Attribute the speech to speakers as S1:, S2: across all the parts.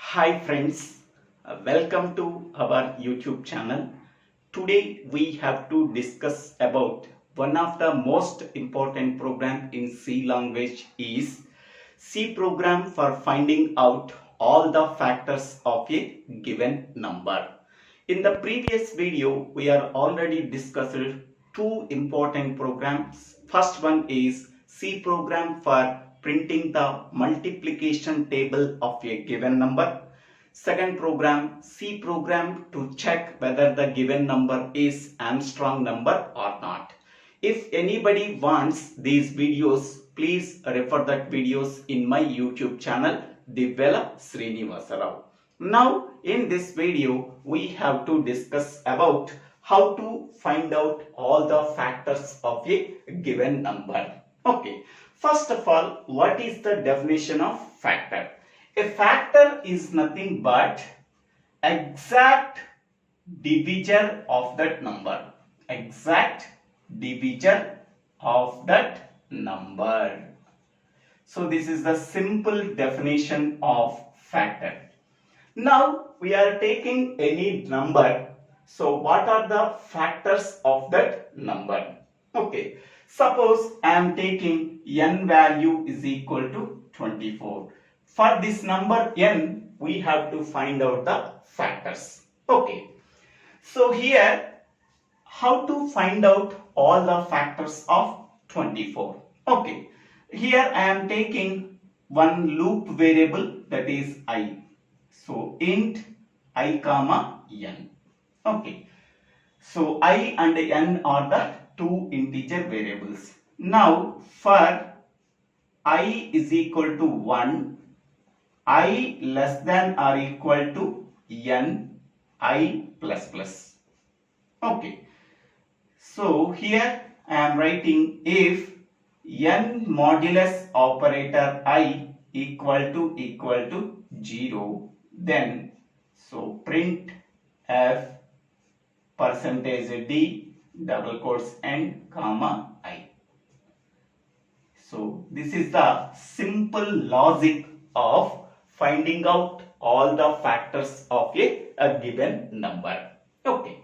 S1: Hi friends, welcome to our YouTube channel. Today we have to discuss about one of the most important program in C language is C program for finding out all the factors of a given number. In the previous video we are already discussed two important programs. First one is C program for printing the multiplication table of a given number. Second program, C program to check whether the given number is Armstrong number or not. If anybody wants these videos, please refer that videos in my YouTube channel, Divvela Srinivasa Rao. Now in this video, we have to discuss about how to find out all the factors of a given number. Okay, first of all, what is the definition of factor? A factor is nothing but exact divisor of that number. Exact divisor of that number. So this is the simple definition of factor. Now we are taking any number. So what are the factors of that number? Okay. Suppose I am taking n value is equal to 24. For this number n, we have to find out the factors. Okay. So here, how to find out all the factors of 24? Okay. Here I am taking one loop variable, that is I. So int I comma n. Okay. So I and n are the two integer variables. Now for I is equal to 1, I less than or equal to n I plus plus. Okay. So here I am writing if n modulus operator I equal to 0, then so print f percentage d double quotes n comma I. So this is the simple logic of finding out all the factors of a given number. Okay.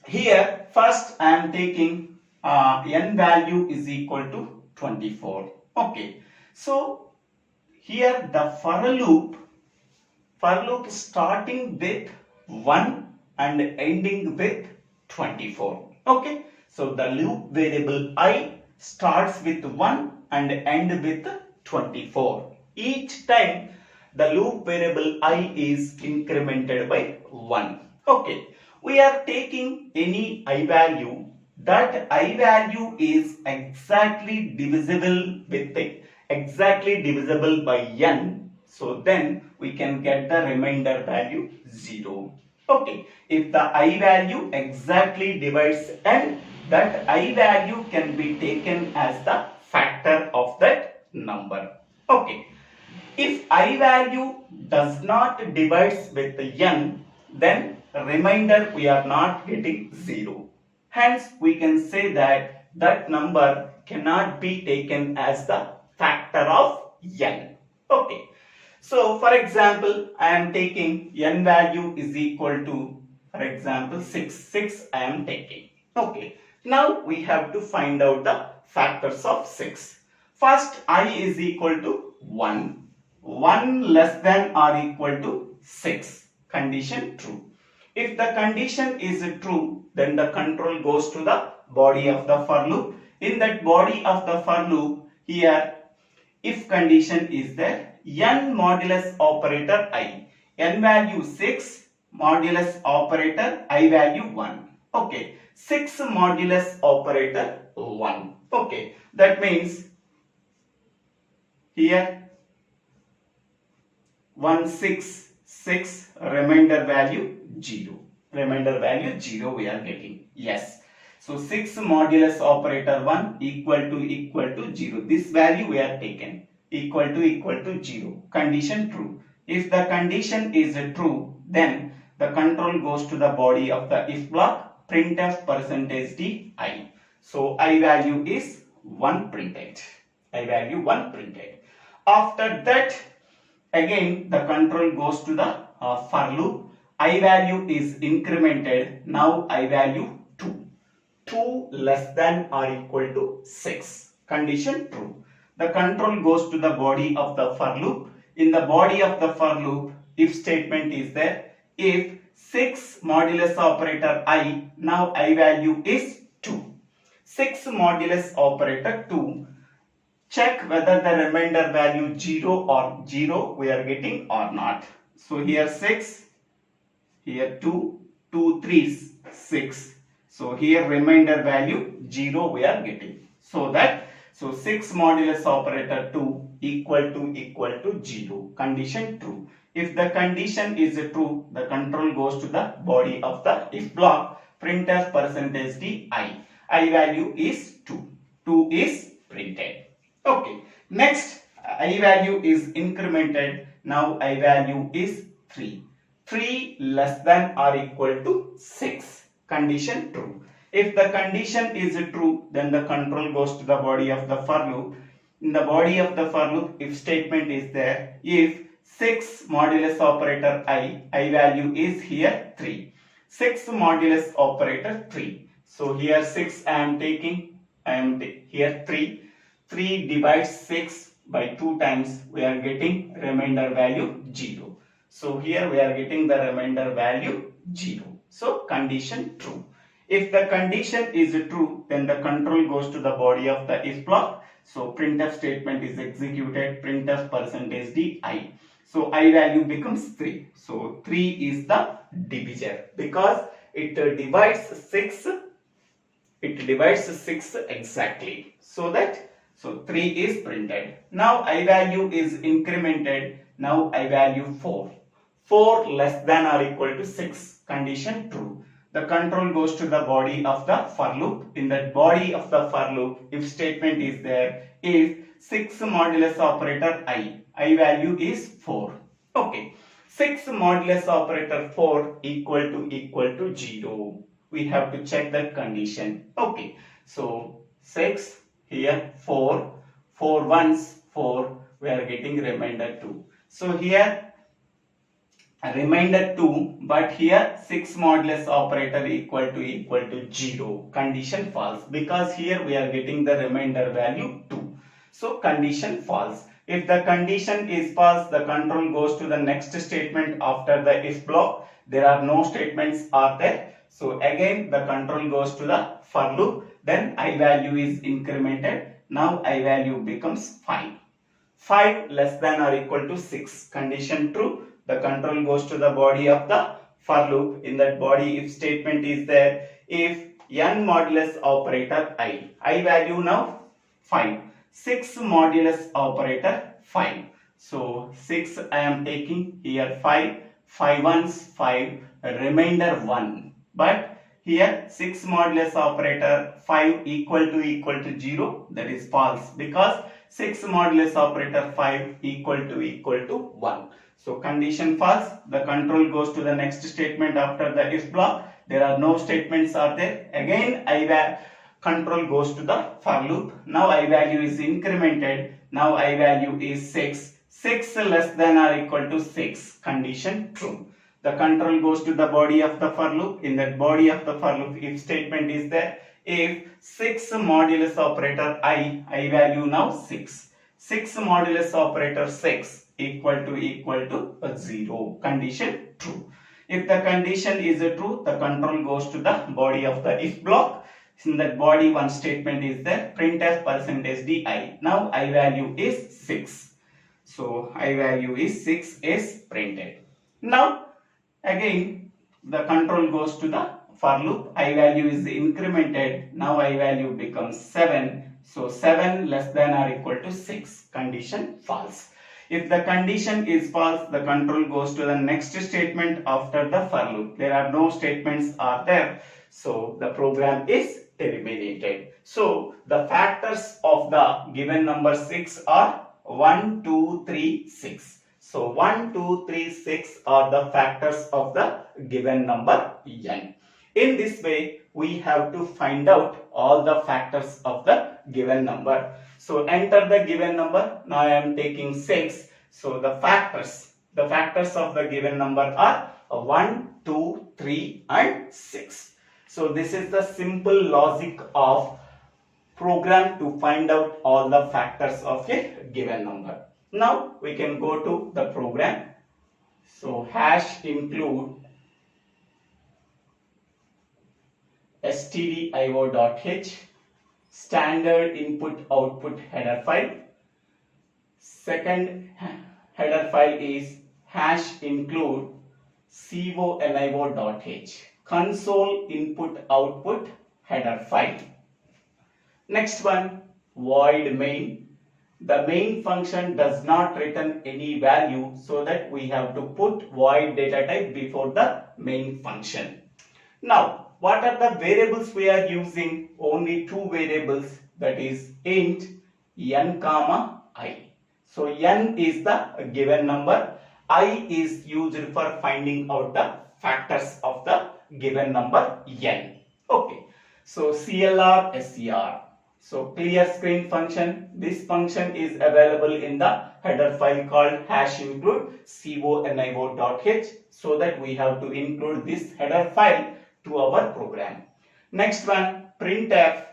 S1: Here first I am taking n value is equal to 24. Okay. So here the for loop starting with 1 and ending with 24. Okay. So the loop variable I starts with 1 and end with 24. Each time the loop variable I is incremented by 1. Okay. We are taking any I value. That I value is exactly divisible by n. So then we can get the remainder value 0. Okay. If the I value exactly divides n, that I value can be taken as the factor of that number. Okay. If I value does not divides with n, then remainder we are not getting 0. Hence we can say that that number cannot be taken as the factor of n. Okay. So for example, I am taking n value is equal to, for example, 6. 6 I am taking. Okay. Now we have to find out the factors of 6. First I is equal to 1. 1 less than or equal to 6. Condition true. If the condition is true, then the control goes to the body of the for loop. In that body of the for loop, here if condition is there, n modulus operator I. N value 6, modulus operator I value 1. Okay. 6 modulus operator 1. Okay. That means here 166 remainder value 0. Remainder value 0 we are getting. Yes. So 6 modulus operator 1 equal to 0. This value we are taken equal to 0. Condition true. If the condition is true, then the control goes to the body of the if block, printf percentage d I. So I value is 1 printed. I value 1 printed. After that, again the control goes to the for loop. I value is incremented. Now I value 2. 2 less than or equal to 6. Condition true. The control goes to the body of the for loop. In the body of the for loop, if statement is there. If 6 modulus operator I, now I value is 2. 6 modulus operator 2. Check whether the remainder value 0 or 0 we are getting or not. So here 6, here 2, 2 3s 6. So here remainder value 0 we are getting. So 6 modulus operator 2 equal to 0. Condition true. If the condition is true, the control goes to the body of the if block. Printf %d I. I value is 2. 2 is printed. Okay, next I value is incremented. Now I value is 3. 3 less than or equal to 6. Condition true. If the condition is true, then the control goes to the body of the for loop. In the body of the for loop, if statement is there, if 6 modulus operator I value is here 3. 6 modulus operator 3. So here 6 I am taking, here 3. 3 divides 6 by 2 times, we are getting remainder value 0. So here we are getting the remainder value 0. So condition true. If the condition is true, then the control goes to the body of the if block. So printf statement is executed, printf %d I. So I value becomes 3. So 3 is the divisor because it divides 6. It divides 6 exactly. So 3 is printed. Now I value is incremented. Now I value 4. 4 less than or equal to 6. Condition true. The control goes to the body of the for loop. In the body of the for loop, if statement is there, if 6 modulus operator I value is 4. Okay. 6 modulus operator 4 equal to 0. We have to check that condition. Okay. So 6, here 4, 4 ones 4, we are getting remainder 2. So here remainder 2, but here 6 modulus operator equal to 0. Condition false because here we are getting the remainder value 2. So condition false. If the condition is false, the control goes to the next statement after the if block. There are no statements are there. So again the control goes to the for loop. Then I value is incremented. Now I value becomes 5. 5 less than or equal to 6. Condition true. The control goes to the body of the for loop. In that body if statement is there, if n modulus operator I value now 5. 6 modulus operator 5. So 6 I am taking, here 5. 5 ones 5, remainder 1. But here 6 modulus operator 5 equal to 0. That is false because 6 modulus operator 5 equal to 1. So condition false. The control goes to the next statement after the if block. There are no statements are there. Again control goes to the for loop. Now I value is incremented. Now I value is 6. 6 less than or equal to 6. Condition true. The control goes to the body of the for loop. In that body of the for loop, if statement is there, if 6 modulus operator I value now 6. 6 modulus operator 6 equal to 0. Condition true. If the condition is true, the control goes to the body of the if block. In that body one statement is there, printf %d I. Now I value is 6. So I value is 6 is printed. Now again the control goes to the for loop. I value is incremented. Now I value becomes 7. So 7 less than or equal to 6. Condition false. If the condition is false, the control goes to the next statement after the for loop. There are no statements are there. So the program is terminated. So the factors of the given number 6 are 1, 2, 3, 6. So 1, 2, 3, 6 are the factors of the given number n. In this way, we have to find out all the factors of the given number. So enter the given number. Now I am taking 6. So the factors of the given number are 1, 2, 3 and 6. So this is the simple logic of program to find out all the factors of a given number. Now we can go to the program. So hash include stdio.h standard input output header file. Second header file is hash include conio.h console input output header file. Next one, void main. The main function does not return any value, so that we have to put void data type before the main function. Now, what are the variables we are using? Only two variables, that is int n comma I. So n is the given number, I is used for finding out the factors of the given number n. Okay, so CLR SCR. So clear screen function, this function is available in the header file called hash include conio.h, so that we have to include this header file to our program. Next one, printf,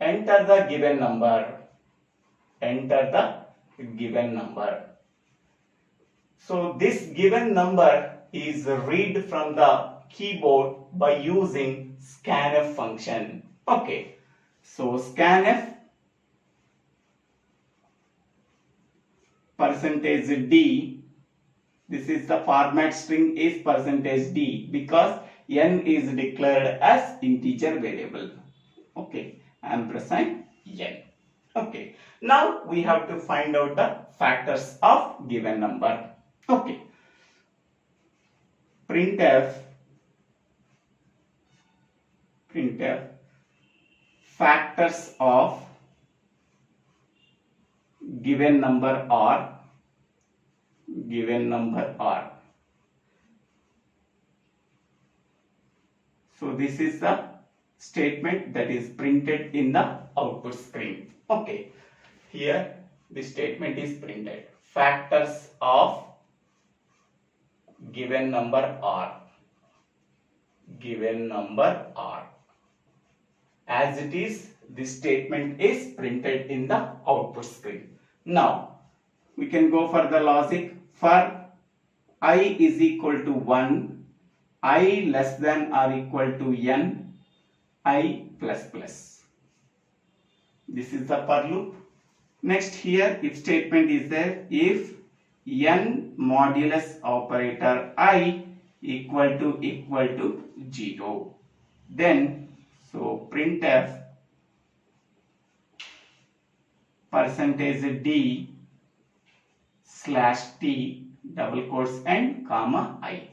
S1: enter the given number, So this given number is read from the keyboard by using scanf function. Okay, so scanf %d, this is the format string is %d because n is declared as integer variable. Okay, ampersand n. Okay, now we have to find out the factors of given number. Okay, printf factors of given number are So this is the statement that is printed in the output screen. Okay, here the statement is printed. Factors of given number are. As it is, this statement is printed in the output screen. Now we can go for the logic. For I is equal to 1, I less than or equal to n, I plus plus. This is the for loop. Next, here if statement is there, if n modulus operator I equal to 0, then so printf %d /t double quotes and comma I.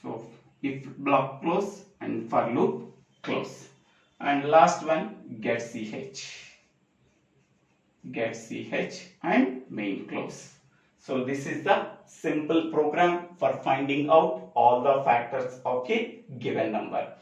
S1: So if block close and for loop close. And last one, get ch and main close. So this is the simple program for finding out all the factors of a given number.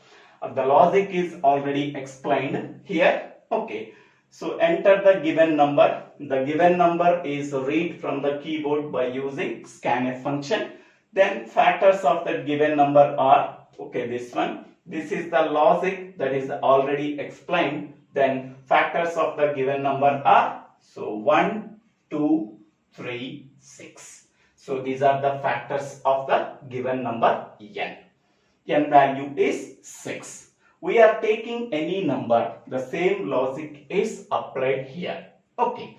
S1: The logic is already explained here. Okay, so enter the given number. The given number is read from the keyboard by using scanf function. Then factors of that given number are, okay, this one. This is the logic that is already explained. Then factors of the given number are, so 1, 2, 3, 6. So these are the factors of the given number n. N value is 6. We are taking any number. The same logic is applied here. Okay.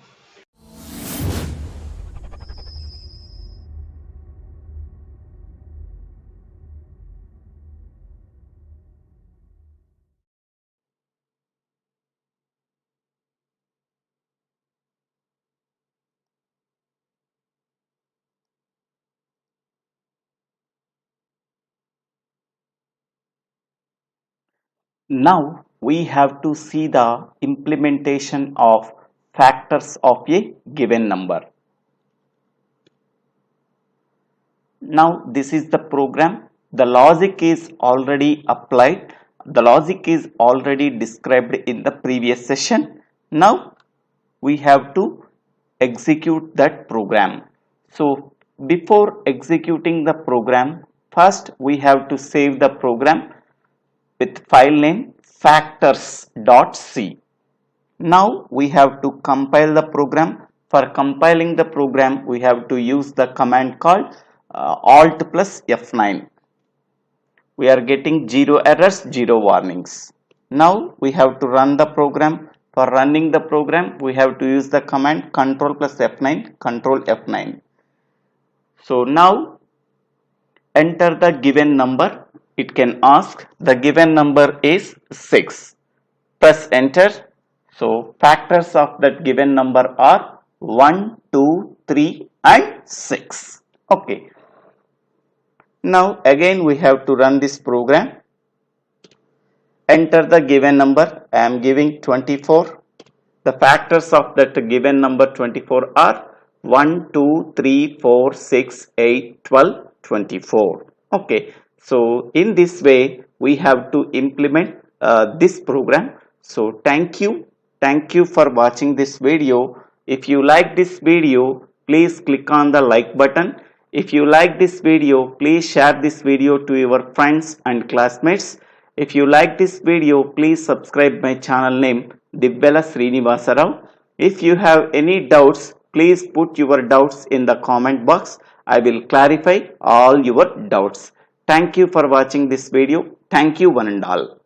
S1: Now we have to see the implementation of factors of a given number. Now this is the program. The logic is already applied. The logic is already described in the previous session. Now we have to execute that program. So before executing the program, first we have to save the program with file name factors.c. Now we have to compile the program. For compiling the program, we have to use the command called Alt plus F9. We are getting 0 errors, 0 warnings. Now we have to run the program. For running the program, we have to use the command Control plus F9, Control F9. So now enter the given number. It can ask the given number is 6. Press enter. So factors of that given number are 1, 2, 3 and 6. Okay. Now again we have to run this program. Enter the given number. I am giving 24. The factors of that given number 24 are 1, 2, 3, 4, 6, 8, 12, 24. Okay. So in this way we have to implement this program. So thank you. Thank you for watching this video. If you like this video, please click on the like button. If you like this video, please share this video to your friends and classmates. If you like this video, please subscribe my channel name Dibbala Srinivasa Rao. If you have any doubts, please put your doubts in the comment box. I will clarify all your doubts. Thank you for watching this video. Thank you one and all.